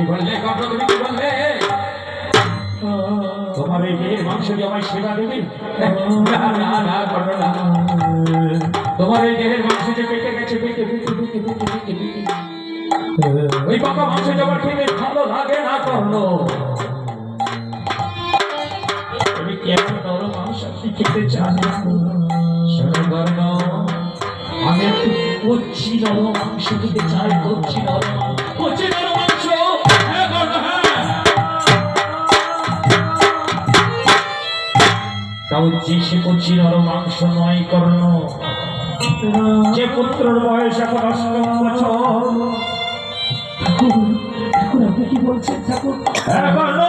বললে কর্ণ তুমি কি বললে তোমার এই দেহের মাংস কি আমায় সেবা দেবে না না না কর্ণ না তোমার এই দেহের মাংস যে পেটে গেছে পেটে পেটে পেটে পেটে পেটে পেটে ওই পাকা মাংস যাবার খেতে ভালো লাগে না কর্ণ তুমি কেমন নরম মাংস খেতে চান না শোনো কর্ণ আমি একটু কচ্ছি নরম মাংস খেতে চাই কচ্ছি নরম মাংস হ্যাঁ কর্ণ হ্যাঁ তাও যে সে কচ্ছি নরম মাংস নয় কর্ণ যে পুত্রের বয়স এখন 8 বছর ঠাকুর আপনি কি বলছেন ঠাকুর হ্যাঁ কর্ণ